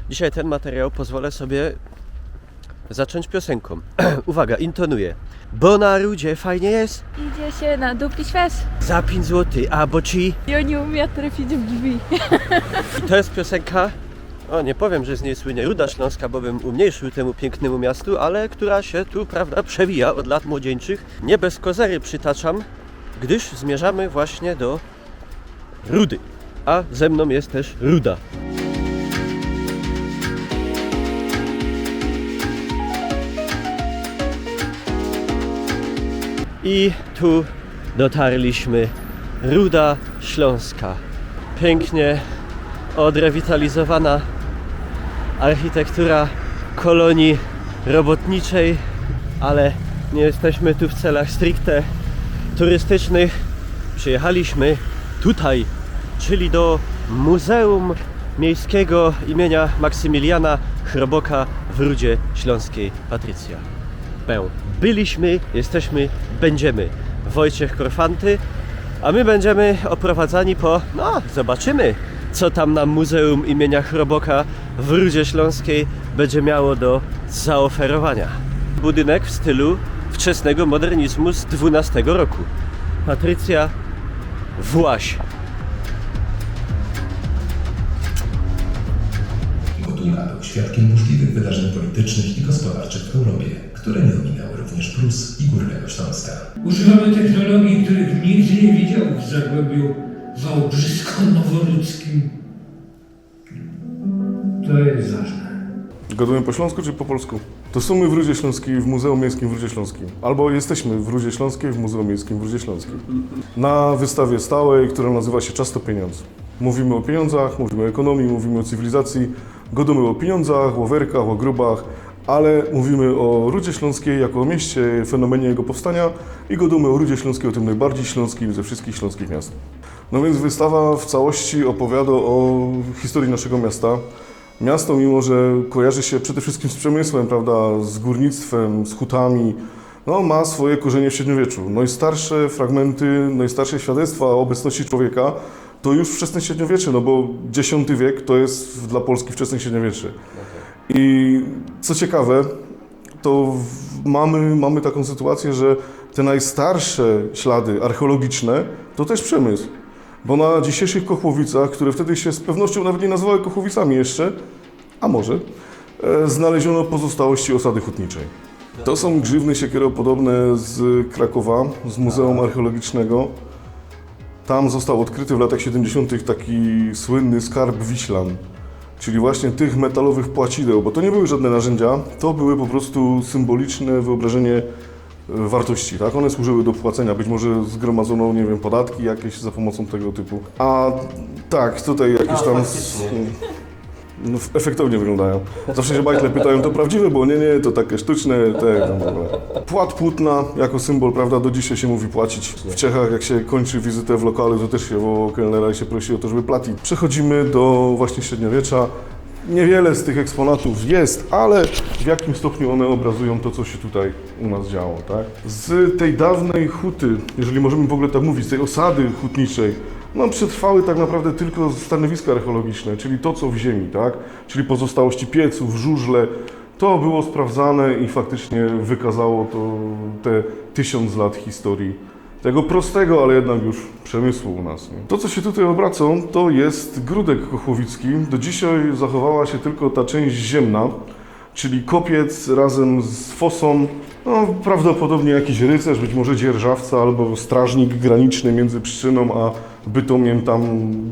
Dzisiaj ten materiał pozwolę sobie zacząć piosenką. Uwaga, intonuję. Bo na rudzie fajnie jest. Idzie się na dupki śwież. Za 5 zł, a bo ci. Ja nie umiem trafić w drzwi. To jest piosenka, nie powiem, że z niej słynie Ruda Śląska, bo bym umniejszył temu pięknemu miastu, ale która się tu, prawda, przewija od lat młodzieńczych. Nie bez kozery przytaczam, gdyż zmierzamy właśnie do Rudy. A ze mną jest też Ruda. I tu dotarliśmy. Ruda Śląska. Pięknie odrewitalizowana architektura kolonii robotniczej, ale nie jesteśmy tu w celach stricte turystycznych. Przyjechaliśmy tutaj, czyli do Muzeum Miejskiego imienia Maksymiliana Chroboka w Rudzie Śląskiej. Patrycja. Byliśmy, jesteśmy, będziemy. Wojciech Korfanty, a my będziemy oprowadzani po, zobaczymy, co tam nam Muzeum imienia Chroboka w Rudzie Śląskiej będzie miało do zaoferowania. Budynek w stylu wczesnego modernizmu z 12 roku. Patrycja, właś. Gotuna był świadkiem burzliwych wydarzeń politycznych i gospodarczych w Europie, które nie ominęły również Prus i Górnego Śląska. Używamy technologii, których nigdy nie widział w Zagłębiu Wałbrzysko-Noworudzkim. To jest ważne. Gadujemy po śląsku czy po polsku? To są my w Rudzie Śląskiej, w Muzeum Miejskim w Rudzie Śląskim. Albo jesteśmy w Rudzie Śląskiej, w Muzeum Miejskim w Rudzie Śląskim. Na wystawie stałej, która nazywa się Czas to pieniądz. Mówimy o pieniądzach, mówimy o ekonomii, mówimy o cywilizacji, gadamy o pieniądzach, o werkach, o grobach, ale mówimy o Rudzie Śląskiej jako o mieście, fenomenie jego powstania i gadamy o Rudzie Śląskiej, o tym najbardziej śląskim ze wszystkich śląskich miast. No więc wystawa w całości opowiada o historii naszego miasta. Miasto, mimo że kojarzy się przede wszystkim z przemysłem, prawda, z górnictwem, z hutami, ma swoje korzenie w średniowieczu. Najstarsze fragmenty, najstarsze świadectwa o obecności człowieka to już wczesne średniowiecze, bo X wiek to jest dla Polski wczesne średniowiecze. I co ciekawe, to mamy taką sytuację, że te najstarsze ślady archeologiczne to też przemysł. Bo na dzisiejszych Kochłowicach, które wtedy się z pewnością nawet nie nazywały Kochłowicami jeszcze, a może, znaleziono pozostałości osady hutniczej. To są grzywny siekieropodobne z Krakowa, z Muzeum Archeologicznego. Tam został odkryty w latach 70. taki słynny skarb Wiślan, czyli właśnie tych metalowych płacideł, bo to nie były żadne narzędzia, to były po prostu symboliczne wyobrażenie wartości, tak? One służyły do płacenia, być może zgromadzono, nie wiem, podatki jakieś za pomocą tego typu. A tak, tutaj jakieś tam efektownie wyglądają. Zawsze się bajtle pytają, to prawdziwe, bo nie, to takie sztuczne, Płat płótna jako symbol, prawda, do dzisiaj się mówi płacić. W Czechach, jak się kończy wizytę w lokalu, to też się woła kelnera i się prosi o to, żeby płacić. Przechodzimy do właśnie średniowiecza. Niewiele z tych eksponatów jest, ale w jakim stopniu one obrazują to, co się tutaj u nas działo, tak? Z tej dawnej huty, jeżeli możemy w ogóle tak mówić, z tej osady hutniczej, przetrwały tak naprawdę tylko stanowiska archeologiczne, czyli to, co w ziemi, tak? Czyli pozostałości pieców, żużle. To było sprawdzane i faktycznie wykazało to te 1000 lat historii tego prostego, ale jednak już przemysłu u nas. Nie? To, co się tutaj obraca, to jest Gródek Kochłowicki. Do dzisiaj zachowała się tylko ta część ziemna, czyli kopiec razem z fosą, prawdopodobnie jakiś rycerz, być może dzierżawca albo strażnik graniczny między Pszczyną a Bytomiem tam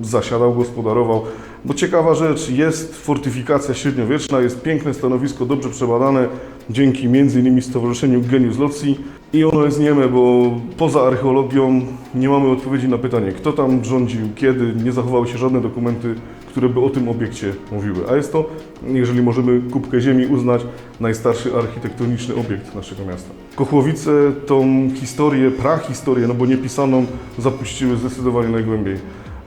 zasiadał, gospodarował. Bo ciekawa rzecz, jest fortyfikacja średniowieczna, jest piękne stanowisko, dobrze przebadane, dzięki m.in. Stowarzyszeniu Genius Loci. I ono jest nieme, bo poza archeologią nie mamy odpowiedzi na pytanie, kto tam rządził, kiedy, nie zachowały się żadne dokumenty, które by o tym obiekcie mówiły. A jest to, jeżeli możemy kubkę ziemi uznać, najstarszy architektoniczny obiekt naszego miasta. Kochłowice tą historię, prahistorię, bo niepisaną, zapuściły zdecydowanie najgłębiej.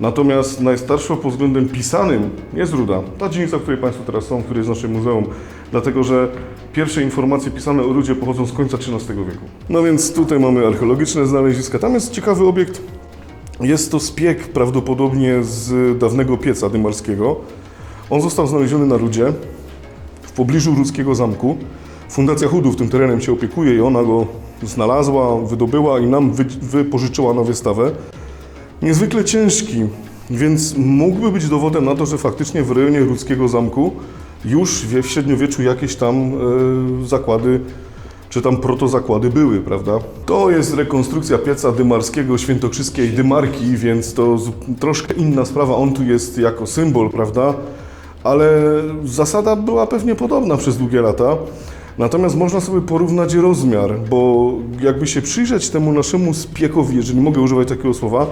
Natomiast najstarszą pod względem pisanym jest Ruda. Ta dzielnica, w której Państwo teraz są, który jest naszym muzeum, dlatego że pierwsze informacje pisane o Rudzie pochodzą z końca XIII wieku. No więc tutaj mamy archeologiczne znaleziska. Tam jest ciekawy obiekt. Jest to szpieg prawdopodobnie z dawnego pieca dymarskiego. On został znaleziony na Rudzie, w pobliżu Rudzkiego Zamku. Fundacja Chudów tym terenem się opiekuje i ona go znalazła, wydobyła i nam wypożyczyła na wystawę. Niezwykle ciężki, więc mógłby być dowodem na to, że faktycznie w rejonie Rudzkiego Zamku już w średniowieczu jakieś tam zakłady, czy tam protozakłady były, prawda? To jest rekonstrukcja pieca dymarskiego, świętokrzyskiej dymarki, więc to troszkę inna sprawa. On tu jest jako symbol, prawda? Ale zasada była pewnie podobna przez długie lata. Natomiast można sobie porównać rozmiar, bo jakby się przyjrzeć temu naszemu spiekowi, jeżeli mogę używać takiego słowa,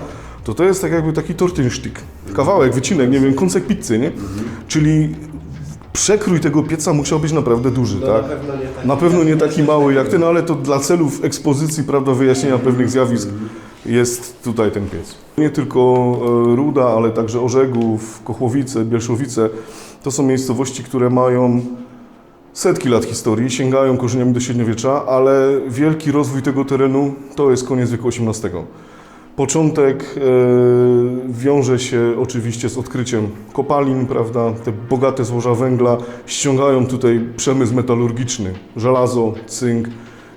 to jest tak jakby taki tortensztyk. Kawałek, wycinek, nie wiem, kąsek pizzy, nie? Czyli przekrój tego pieca musiał być naprawdę duży, tak? Na pewno nie taki mały jak ten, ale to dla celów ekspozycji, prawda, wyjaśnienia pewnych zjawisk jest tutaj ten piec. Nie tylko Ruda, ale także Orzegów, Kochłowice, Bielszowice. To są miejscowości, które mają setki lat historii, sięgają korzeniami do średniowiecza, ale wielki rozwój tego terenu to jest koniec wieku XVIII. Początek wiąże się oczywiście z odkryciem kopalin, prawda? Te bogate złoża węgla ściągają tutaj przemysł metalurgiczny, żelazo, cynk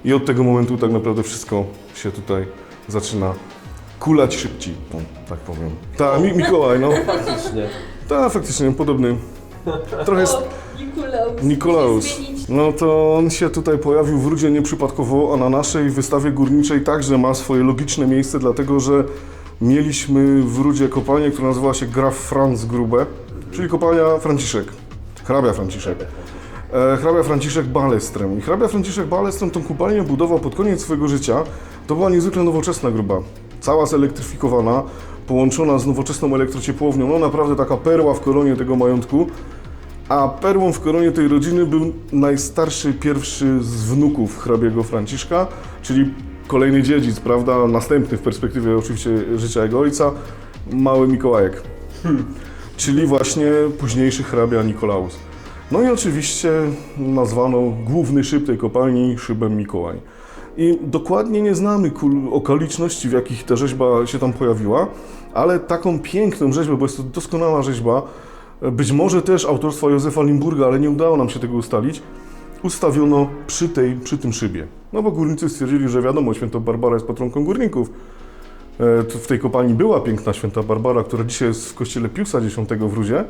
i od tego momentu tak naprawdę wszystko się tutaj zaczyna kulać szybciej, no, tak powiem. Tak, Mikołaj, no. Faktycznie. Tak, faktycznie, podobny. Trochę Nikolaus. No to on się tutaj pojawił w Rudzie nieprzypadkowo, a na naszej wystawie górniczej także ma swoje logiczne miejsce, dlatego że mieliśmy w Rudzie kopalnię, która nazywała się Graf Franz Grube, czyli kopalnia Franciszek, hrabia Franciszek. Hrabia Franciszek Balestrem. I hrabia Franciszek Balestrem tą kopalnię budował pod koniec swojego życia. To była niezwykle nowoczesna gruba, cała zelektryfikowana, połączona z nowoczesną elektrociepłownią. No naprawdę taka perła w koronie tego majątku. A perłą w koronie tej rodziny był najstarszy, pierwszy z wnuków hrabiego Franciszka, czyli kolejny dziedzic, prawda, następny w perspektywie oczywiście życia jego ojca, mały Mikołajek, czyli właśnie późniejszy hrabia Nikolaus. No i oczywiście nazwano główny szyb tej kopalni szybem Mikołaj. I dokładnie nie znamy okoliczności, w jakich ta rzeźba się tam pojawiła, ale taką piękną rzeźbę, bo jest to doskonała rzeźba, być może też autorstwa Józefa Limburga, ale nie udało nam się tego ustalić, ustawiono przy tym szybie. No bo górnicy stwierdzili, że wiadomo, święta Barbara jest patronką górników. W tej kopalni była piękna święta Barbara, która dzisiaj jest w kościele Piusa X w Rudzie,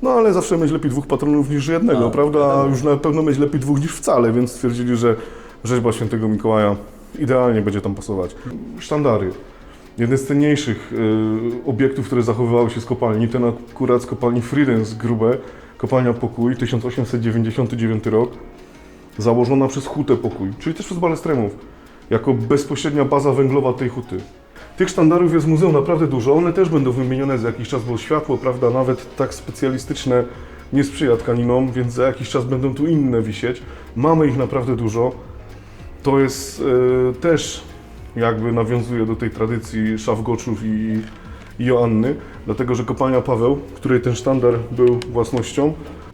no ale zawsze mieć lepiej dwóch patronów niż jednego, prawda? A już na pewno mieć lepiej dwóch niż wcale, więc stwierdzili, że rzeźba świętego Mikołaja idealnie będzie tam pasować. Sztandary. Jeden z cenniejszych obiektów, które zachowywały się z kopalni, ten akurat z kopalni Friedens Grube, kopalnia Pokój, 1899 rok, założona przez Hutę Pokój, czyli też przez Balestremów, jako bezpośrednia baza węglowa tej huty. Tych sztandarów jest w muzeum naprawdę dużo, one też będą wymienione za jakiś czas, bo światło, prawda, nawet tak specjalistyczne nie sprzyja tkaninom, więc za jakiś czas będą tu inne wisieć. Mamy ich naprawdę dużo. To jest też jakby nawiązuje do tej tradycji Szafgoczów i Joanny, dlatego że kopalnia Paweł, której ten sztandar był własnością,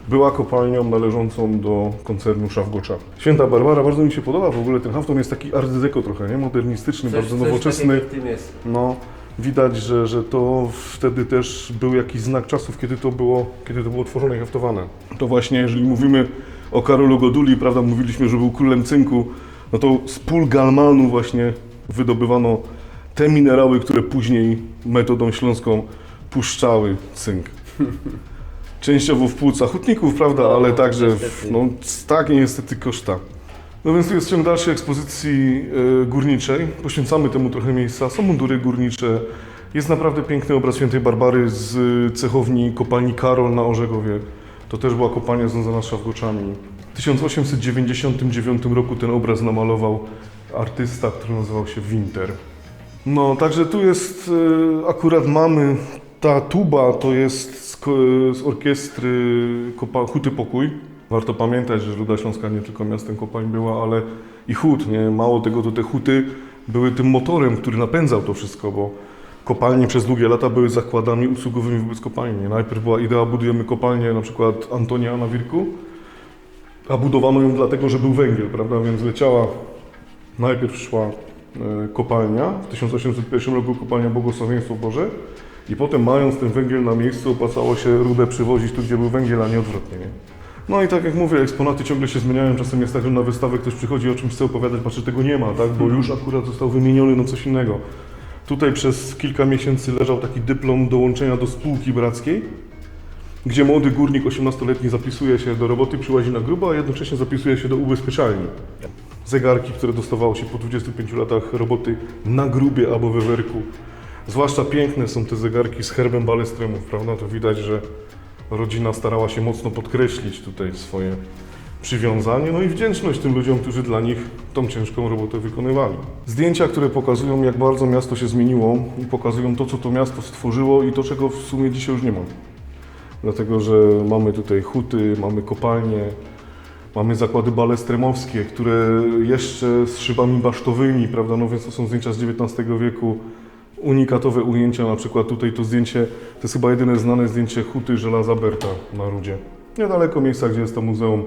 była kopalnią należącą do koncernu Szafgocza. Święta Barbara, bardzo mi się podoba w ogóle ten hafton, jest taki art deco trochę, nie? Modernistyczny, bardzo nowoczesny. No, widać, że to wtedy też był jakiś znak czasów, kiedy to było tworzone i haftowane. To właśnie, jeżeli mówimy o Karolu Goduli, prawda, mówiliśmy, że był królem cynku, no to z pól galmanu właśnie wydobywano te minerały, które później metodą śląską puszczały cynk. Częściowo w płucach hutników, prawda, ale także tak niestety koszta. No więc tu jest ciąg dalszej ekspozycji górniczej. Poświęcamy temu trochę miejsca. Są mundury górnicze. Jest naprawdę piękny obraz świętej Barbary z cechowni kopalni Karol na Orzegowie. To też była kopalnia związana z Szafgoczami. W 1899 roku ten obraz namalował artysta, który nazywał się Winter. No, także tu jest, akurat mamy, ta tuba to jest z orkiestry Huty Pokój. Warto pamiętać, że Ruda Śląska nie tylko miastem kopalń była, ale i hut, nie? Mało tego, to te huty były tym motorem, który napędzał to wszystko, bo kopalnie przez długie lata były zakładami usługowymi wobec kopalni. Najpierw była idea, budujemy kopalnię na przykład Antonia na Wirku, a budowano ją dlatego, że był węgiel, prawda, więc leciała, najpierw szła kopalnia, w 1801 roku kopalnia Błogosławieństwo Boże I potem mając ten węgiel na miejscu, opłacało się rudę przywozić tu, gdzie był węgiel, a nie odwrotnie, nie? No i tak jak mówię, eksponaty ciągle się zmieniają, czasem jest tak, że na wystawę ktoś przychodzi, o czymś chce opowiadać, patrzy, tego nie ma, tak? Bo już akurat został wymieniony na coś innego. Tutaj przez kilka miesięcy leżał taki dyplom dołączenia do spółki brackiej, gdzie młody górnik 18-letni zapisuje się do roboty przy łazi na grubo, a jednocześnie zapisuje się do ubezpieczalni. Zegarki, które dostawało się po 25 latach roboty na grubie albo we werku. Zwłaszcza piękne są te zegarki z herbem Balestremów, prawda? To widać, że rodzina starała się mocno podkreślić tutaj swoje przywiązanie, no i wdzięczność tym ludziom, którzy dla nich tą ciężką robotę wykonywali. Zdjęcia, które pokazują, jak bardzo miasto się zmieniło i pokazują to, co to miasto stworzyło i to, czego w sumie dzisiaj już nie ma. Dlatego, że mamy tutaj huty, mamy kopalnie, mamy zakłady balestremowskie, które jeszcze z szybami basztowymi, prawda, no więc to są zdjęcia z XIX wieku, unikatowe ujęcia, na przykład tutaj to zdjęcie, to jest chyba jedyne znane zdjęcie huty żelaza Berta na Rudzie. Niedaleko miejsca, gdzie jest to muzeum,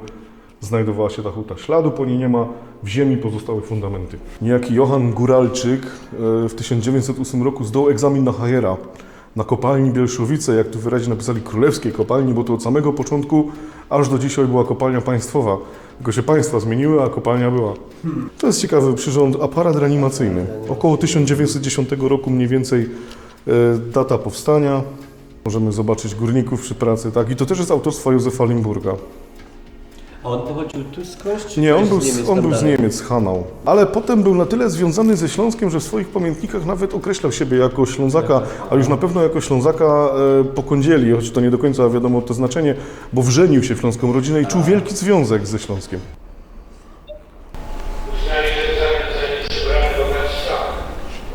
znajdowała się ta huta. Śladu po niej nie ma, w ziemi pozostały fundamenty. Niejaki Johann Góralczyk w 1908 roku zdał egzamin na hajera na kopalni Bielszowice, jak tu wyraźnie napisali, królewskiej kopalni, bo to od samego początku aż do dzisiaj była kopalnia państwowa. Tylko się państwa zmieniły, a kopalnia była. To jest ciekawy przyrząd, aparat reanimacyjny. Około 1910 roku mniej więcej data powstania. Możemy zobaczyć górników przy pracy, tak? I to też jest autorstwa Józefa Limburga. A on pochodził tu skądś? Czy Nie, ktoś on był z Niemiec, z Hanau. Ale potem był na tyle związany ze Śląskiem, że w swoich pamiętnikach nawet określał siebie jako Ślązaka, a już na pewno jako Ślązaka po kądzieli, choć to nie do końca wiadomo to znaczenie, bo wrzenił się w śląską rodzinę i czuł wielki związek ze Śląskiem.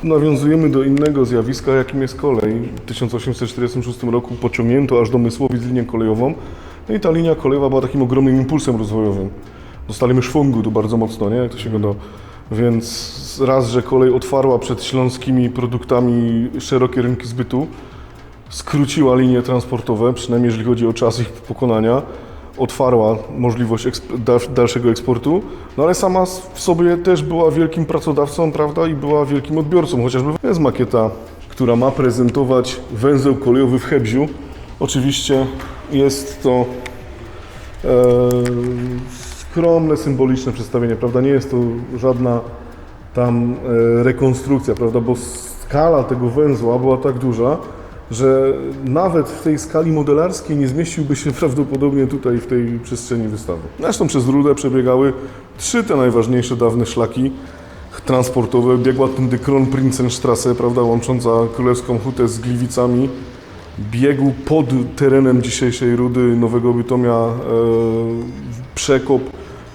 Nawiązujemy do innego zjawiska, jakim jest kolej. W 1846 roku pociągnięto aż do Mysłowic linię kolejową. No i ta linia kolejowa była takim ogromnym impulsem rozwojowym. Dostaliśmy szwungu tu bardzo mocno, nie? Jak to się go Więc raz, że kolej otwarła przed śląskimi produktami szerokie rynki zbytu, skróciła linie transportowe, przynajmniej jeżeli chodzi o czas ich pokonania, otwarła możliwość dalszego eksportu, no ale sama w sobie też była wielkim pracodawcą, prawda, i była wielkim odbiorcą, chociażby jest makieta, która ma prezentować węzeł kolejowy w Hebziu. Oczywiście jest to skromne, symboliczne przedstawienie, prawda, nie jest to żadna tam rekonstrukcja, prawda, bo skala tego węzła była tak duża, że nawet w tej skali modelarskiej nie zmieściłby się prawdopodobnie tutaj w tej przestrzeni wystawy. Zresztą przez Rudę przebiegały trzy te najważniejsze dawne szlaki transportowe. Biegła tędy Kronprinzenstraße, prawda, łącząca Królewską Hutę z Gliwicami. Biegł pod terenem dzisiejszej Rudy Nowego Bytomia przekop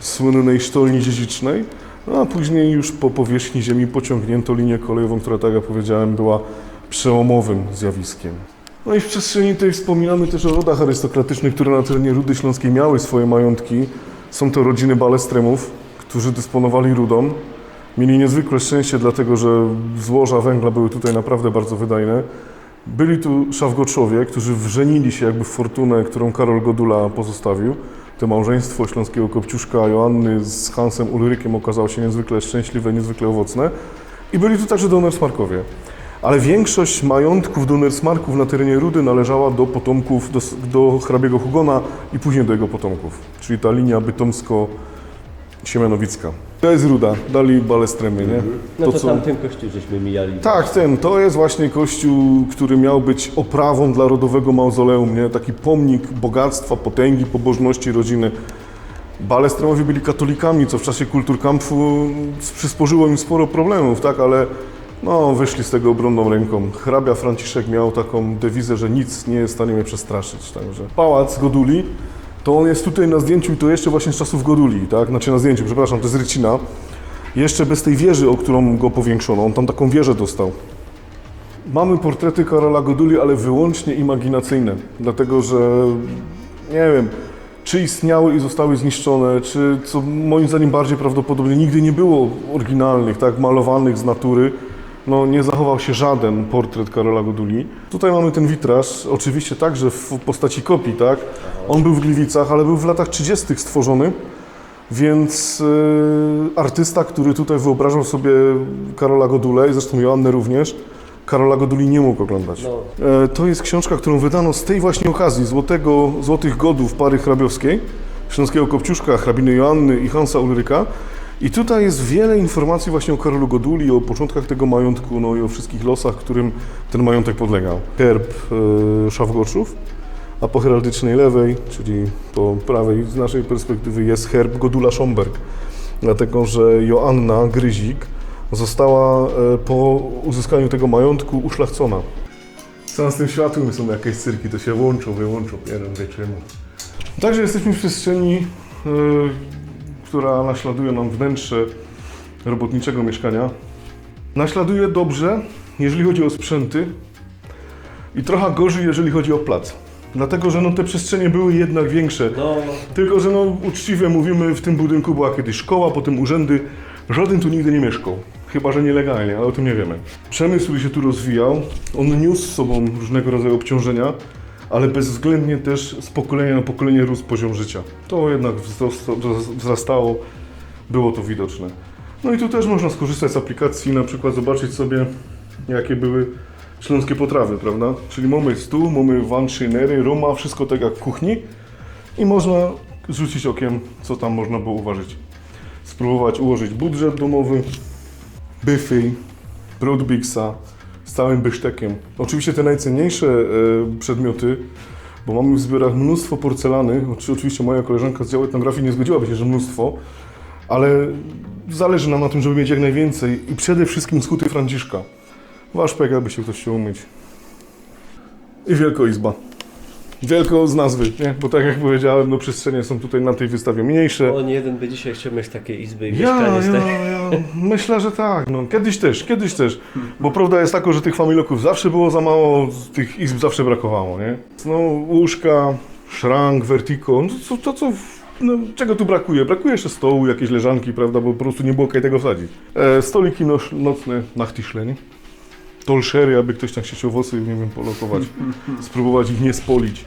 słynnej sztolni dziedzicznej, a później już po powierzchni ziemi pociągnięto linię kolejową, która, tak jak powiedziałem, była przełomowym zjawiskiem. No i w przestrzeni tej wspominamy też o rodach arystokratycznych, które na terenie Rudy Śląskiej miały swoje majątki. Są to rodziny Balestremów, którzy dysponowali rudą. Mieli niezwykłe szczęście, dlatego że złoża węgla były tutaj naprawdę bardzo wydajne. Byli tu Szawgoczowie, którzy wrzenili się jakby w fortunę, którą Karol Godula pozostawił. To małżeństwo śląskiego Kopciuszka Joanny z Hansem Ulrykiem okazało się niezwykle szczęśliwe, niezwykle owocne. I byli tu także Donnersmarkowie. Ale większość majątków Donnersmarków na terenie Rudy należała do potomków, do hrabiego Hugona i później do jego potomków. Czyli ta linia bytomsko-siemianowicka. To jest Ruda, dali Balestremy, nie? No to tamten kościół żeśmy mijali. Tak, to jest właśnie kościół, który miał być oprawą dla rodowego mauzoleum, nie? Taki pomnik bogactwa, potęgi, pobożności rodziny. Balestremowie byli katolikami, co w czasie Kulturkampfu przysporzyło im sporo problemów, tak? Ale no, wyszli z tego obronną ręką. Hrabia Franciszek miał taką dewizę, że nic nie jest w stanie mnie przestraszyć. Także pałac Goduli, to on jest tutaj na zdjęciu i to jeszcze właśnie z czasów Goduli, tak? Znaczy na zdjęciu, przepraszam, to jest Rycina. Jeszcze bez tej wieży, o którą go powiększono. On tam taką wieżę dostał. Mamy portrety Karola Goduli, ale wyłącznie imaginacyjne. Dlatego, że nie wiem, czy istniały i zostały zniszczone, czy, co moim zdaniem bardziej prawdopodobnie, nigdy nie było oryginalnych, tak, malowanych z natury. No, nie zachował się żaden portret Karola Goduli. Tutaj mamy ten witraż, oczywiście także w postaci kopii, tak? On był w Gliwicach, ale był w latach 30. stworzony, więc artysta, który tutaj wyobrażał sobie Karola Godulę i zresztą Joannę również, Karola Goduli nie mógł oglądać. To jest książka, którą wydano z tej właśnie okazji, Złotych Godów pary hrabiowskiej, śląskiego Kopciuszka, hrabiny Joanny i Hansa Ulryka. I tutaj jest wiele informacji właśnie o Karolu Goduli, o początkach tego majątku, no i o wszystkich losach, którym ten majątek podlegał. Herb Szafgoszów, a po heraldycznej lewej, czyli po prawej z naszej perspektywy jest herb Godula-Szomberg, dlatego że Joanna Gryzik została po uzyskaniu tego majątku uszlachcona. Co z tym światłem są jakieś cyrki, to się włączą, wyłączą, jeden wie czemu. Także jesteśmy w przestrzeni, która naśladuje nam wnętrze robotniczego mieszkania. Naśladuje dobrze, jeżeli chodzi o sprzęty i trochę gorzej, jeżeli chodzi o plac. Dlatego, że te przestrzenie były jednak większe. Tylko, że uczciwie mówimy, w tym budynku była kiedyś szkoła, potem urzędy. Żaden tu nigdy nie mieszkał. Chyba że nielegalnie, ale o tym nie wiemy. Przemysł, który się tu rozwijał, on niósł z sobą różnego rodzaju obciążenia, ale bezwzględnie też z pokolenia na pokolenie rósł poziom życia. To jednak wzrastało, było to widoczne. No i tu też można skorzystać z aplikacji, na przykład zobaczyć sobie, jakie były śląskie potrawy, prawda? Czyli mamy stół, mamy wanszynery, roma, wszystko tak jak w kuchni i można rzucić okiem, co tam można było uważać. Spróbować ułożyć budżet domowy, buffet, Broadbixa z całym bysztekiem. Oczywiście te najcenniejsze przedmioty, bo mamy w zbiorach mnóstwo porcelany, oczywiście moja koleżanka z działu etnografii nie zgodziłaby się, że mnóstwo, ale zależy nam na tym, żeby mieć jak najwięcej i przede wszystkim z huty Franciszka. Waszpek, jakby się ktoś chciał umyć. I Wielkoizba. Wielko z nazwy, nie? Bo tak jak powiedziałem, przestrzenie są tutaj na tej wystawie mniejsze. Nie jeden by dzisiaj chciał mieć takiej izby i mieszkanie. Myślę, że tak. Kiedyś też. Bo prawda jest taka, że tych familoków zawsze było za mało, tych izb zawsze brakowało, nie? Łóżka, szrank, vertigo, czego tu brakuje? Brakuje jeszcze stołu, jakieś leżanki, prawda, bo po prostu nie było kaj tego wsadzić. Stoliki nocne, nachtischle, nie? Tolszery, aby ktoś tam chciał włosy, nie wiem, polokować, spróbować ich nie spolić.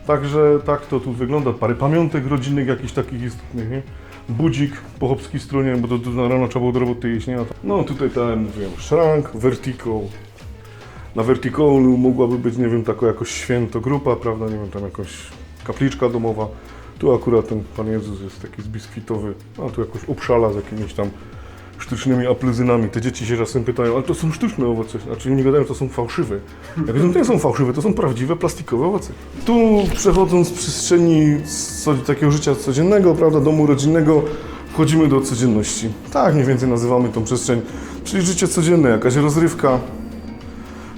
Także tak to tu wygląda. Parę pamiątek rodzinnych jakichś takich istotnych, nie? Budzik po chłopskiej stronie, bo to na rano trzeba było do roboty iść, nie? No tutaj tak mówiłem, szrank, vertigo. Na vertigo mogłaby być, nie wiem, taka jakoś świętogrupa, prawda, nie wiem, tam jakaś kapliczka domowa. Tu akurat ten Pan Jezus jest taki zbiskwitowy, a tu jakoś obszala z jakimiś tam sztucznymi aplyzynami. Te dzieci się czasem pytają, ale to są sztuczne owoce. Znaczy nie gadają, to są fałszywe. Ja wiem, to nie są fałszywe, to są prawdziwe, plastikowe owoce. Tu przechodząc z przestrzeni takiego życia codziennego, prawda, domu rodzinnego, wchodzimy do codzienności. Tak mniej więcej nazywamy tą przestrzeń, czyli życie codzienne, jakaś rozrywka,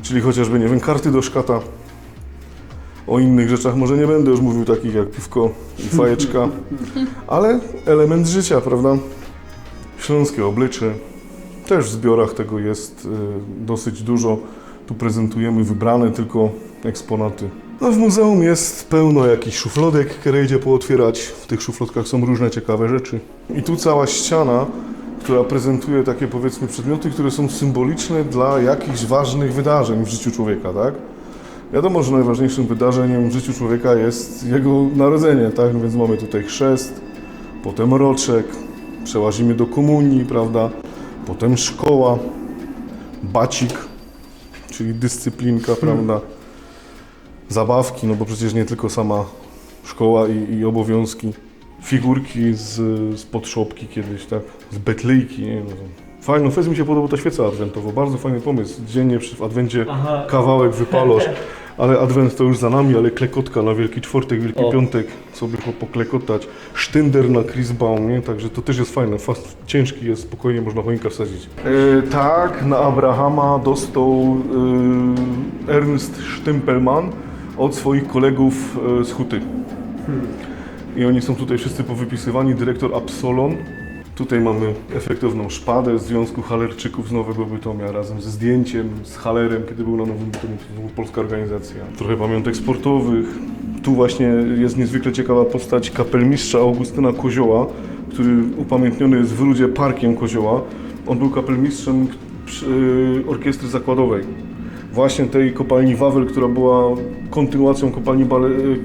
czyli chociażby, nie wiem, karty do szkata. O innych rzeczach może nie będę już mówił, takich jak piwko i fajeczka, ale element życia, prawda? Śląskie oblycze, też w zbiorach tego jest dosyć dużo. Tu prezentujemy wybrane tylko eksponaty. No w muzeum jest pełno jakichś szuflodek, które idzie pootwierać. W tych szuflodkach są różne ciekawe rzeczy. I tu cała ściana, która prezentuje takie, powiedzmy, przedmioty, które są symboliczne dla jakichś ważnych wydarzeń w życiu człowieka, tak? Wiadomo, że najważniejszym wydarzeniem w życiu człowieka jest jego narodzenie, tak? Więc mamy tutaj chrzest, potem roczek, przełazimy do komunii, prawda? Potem szkoła, bacik, czyli dyscyplinka, prawda? Zabawki, no bo przecież nie tylko sama szkoła i obowiązki. Figurki z podszopki kiedyś, tak? Z betlejki, nie? No, fajną fest mi się podoba ta świeca adwentowa, bardzo fajny pomysł. Dziennie w adwencie kawałek wypalosz, ale adwent to już za nami, ale klekotka na Wielki Czwartek, Wielki Piątek, sobie poklekotać. Sztynder na Christbaum, nie? Także to też jest fajne, ciężki jest, spokojnie można choinka wsadzić. Tak, na Abrahama dostał Ernst Stempelmann od swoich kolegów z huty. I oni są tutaj wszyscy powypisywani, dyrektor Absolon. Tutaj mamy efektowną szpadę z Związku Halerczyków z Nowego Bytomia razem ze zdjęciem, z Halerem, kiedy był na Nowym Bytomiu, to była polska organizacja. Trochę pamiątek sportowych. Tu właśnie jest niezwykle ciekawa postać kapelmistrza Augustyna Kozioła, który upamiętniony jest w Rudzie Parkiem Kozioła. On był kapelmistrzem orkiestry zakładowej. Właśnie tej kopalni Wawel, która była kontynuacją kopalni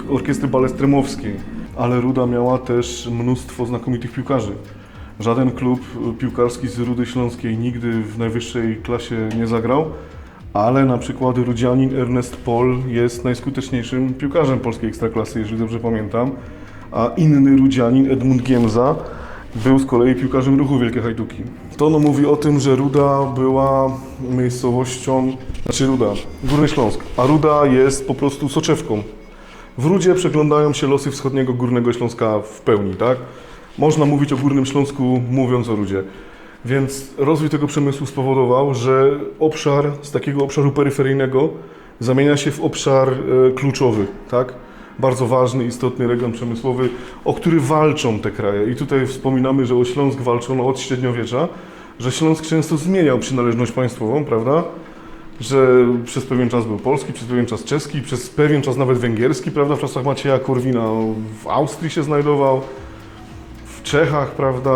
orkiestry balestremowskiej. Ale Ruda miała też mnóstwo znakomitych piłkarzy. Żaden klub piłkarski z Rudy Śląskiej nigdy w najwyższej klasie nie zagrał, ale na przykład rudzianin Ernest Pol jest najskuteczniejszym piłkarzem polskiej ekstraklasy, jeżeli dobrze pamiętam, a inny rudzianin Edmund Giemza był z kolei piłkarzem Ruchu Wielkie Hajduki. To mówi o tym, że Ruda była miejscowością, Górny Śląsk, a Ruda jest po prostu soczewką. W Rudzie przeglądają się losy wschodniego Górnego Śląska w pełni, tak? Można mówić o Górnym Śląsku, mówiąc o Rudzie. Więc rozwój tego przemysłu spowodował, że obszar z takiego obszaru peryferyjnego zamienia się w obszar kluczowy, tak? Bardzo ważny, istotny region przemysłowy, o który walczą te kraje. I tutaj wspominamy, że o Śląsk walczono od średniowiecza, że Śląsk często zmieniał przynależność państwową, prawda? Że przez pewien czas był polski, przez pewien czas czeski, przez pewien czas nawet węgierski, prawda? W czasach Macieja Korwina w Austrii się znajdował, w Czechach, prawda?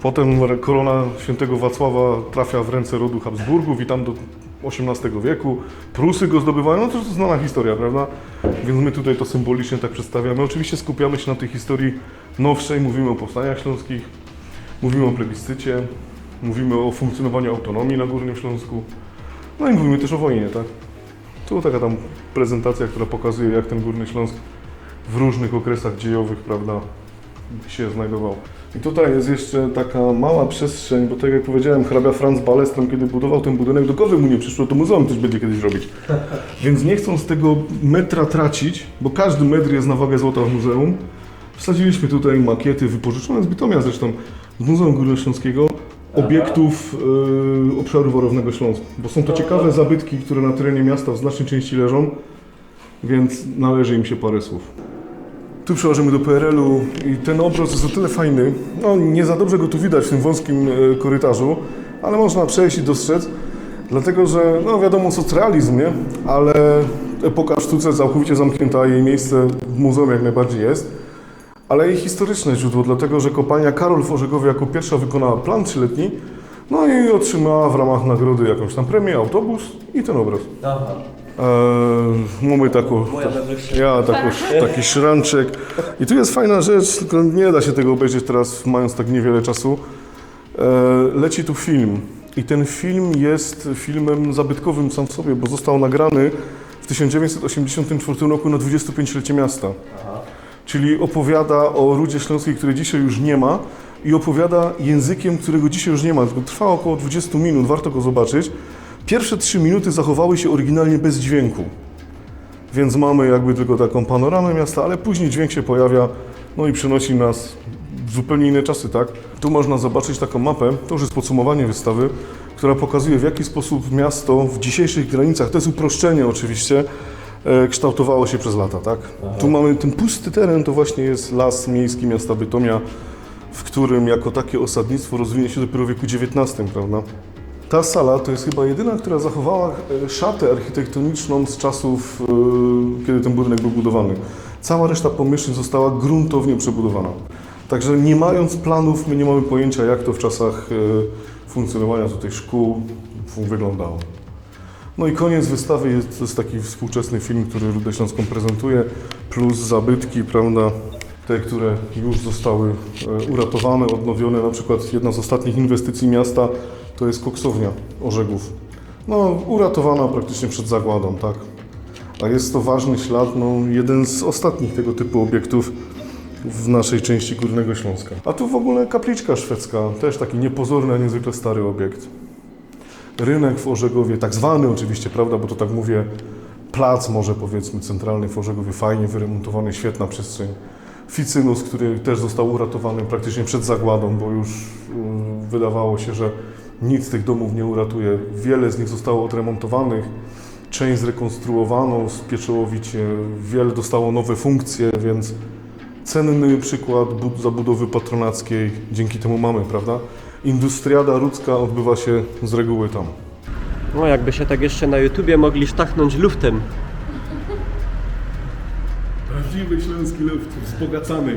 Potem korona świętego Wacława trafia w ręce rodu Habsburgów i tam do XVIII wieku Prusy go zdobywają, no to jest znana historia, prawda? Więc my tutaj to symbolicznie tak przedstawiamy. Oczywiście skupiamy się na tej historii nowszej, mówimy o powstaniach śląskich, mówimy o plebiscycie, mówimy o funkcjonowaniu autonomii na Górnym Śląsku, no i mówimy też o wojnie, tak? Tu taka tam prezentacja, która pokazuje, jak ten Górny Śląsk w różnych okresach dziejowych, prawda, się znajdował. I tutaj jest jeszcze taka mała przestrzeń, bo tak jak powiedziałem, hrabia Franz Ballestrom, kiedy budował ten budynek, do głowy mu nie przyszło, to muzeum też będzie kiedyś robić. Więc nie chcąc tego metra tracić, bo każdy metr jest na wagę złota w muzeum, wsadziliśmy tutaj makiety wypożyczone z Bytomia zresztą, z Muzeum Górnośląskiego, obiektów obszaru Warownego Śląska. Bo są to ciekawe zabytki, które na terenie miasta w znacznej części leżą, więc należy im się parę słów. Tu przechodzimy do PRL-u i ten obraz jest o tyle fajny, no nie za dobrze go tu widać w tym wąskim korytarzu, ale można przejść i dostrzec, dlatego że, no wiadomo, socrealizm, nie? Ale epoka w sztuce całkowicie zamknięta, a jej miejsce w muzeum jak najbardziej jest, ale i historyczne źródło, dlatego że kopalnia Karol w Orzegowie jako pierwsza wykonała plan 3-letni, no i otrzymała w ramach nagrody jakąś tam premię, autobus i ten obraz. Mamy taki szranczek. I tu jest fajna rzecz, tylko nie da się tego obejrzeć teraz, mając tak niewiele czasu. Leci tu film. I ten film jest filmem zabytkowym sam w sobie, bo został nagrany w 1984 roku na 25-lecie miasta. Czyli opowiada o Rudzie Śląskiej, której dzisiaj już nie ma, i opowiada językiem, którego dzisiaj już nie ma. Trwa około 20 minut, warto go zobaczyć. Pierwsze 3 minuty zachowały się oryginalnie bez dźwięku, więc mamy jakby tylko taką panoramę miasta, ale później dźwięk się pojawia, no i przenosi nas w zupełnie inne czasy, tak? Tu można zobaczyć taką mapę, to już jest podsumowanie wystawy, która pokazuje, w jaki sposób miasto w dzisiejszych granicach, to jest uproszczenie oczywiście, kształtowało się przez lata, tak? Tu mamy ten pusty teren, to właśnie jest las miejski miasta Bytomia, w którym jako takie osadnictwo rozwinie się dopiero w wieku XIX, prawda? Ta sala to jest chyba jedyna, która zachowała szatę architektoniczną z czasów, kiedy ten budynek był budowany. Cała reszta pomieszczeń została gruntownie przebudowana. Także nie mając planów, my nie mamy pojęcia, jak to w czasach funkcjonowania tutaj szkół wyglądało. No i koniec wystawy to jest taki współczesny film, który Rudę Śląską prezentuje, plus zabytki, prawda, te, które już zostały uratowane, odnowione. Na przykład jedna z ostatnich inwestycji miasta to jest koksownia Orzegów. No, uratowana praktycznie przed zagładą, tak. A jest to ważny ślad, no, jeden z ostatnich tego typu obiektów w naszej części Górnego Śląska. A tu w ogóle kapliczka szwedzka, też taki niepozorny, a niezwykle stary obiekt. Rynek w Orzegowie, tak zwany oczywiście, prawda, bo to tak mówię, plac może powiedzmy centralny w Orzegowie, fajnie wyremontowany, świetna przestrzeń. Ficynus, który też został uratowany praktycznie przed zagładą, bo już wydawało się, że nic z tych domów nie uratuje. Wiele z nich zostało odremontowanych, część zrekonstruowano pieczołowicie, wiele dostało nowe funkcje, więc cenny przykład zabudowy patronackiej dzięki temu mamy, prawda? Industriada ludzka odbywa się z reguły tam. No jakby się tak jeszcze na YouTubie mogli sztachnąć luftem. Prawdziwy śląski luft, wzbogacany.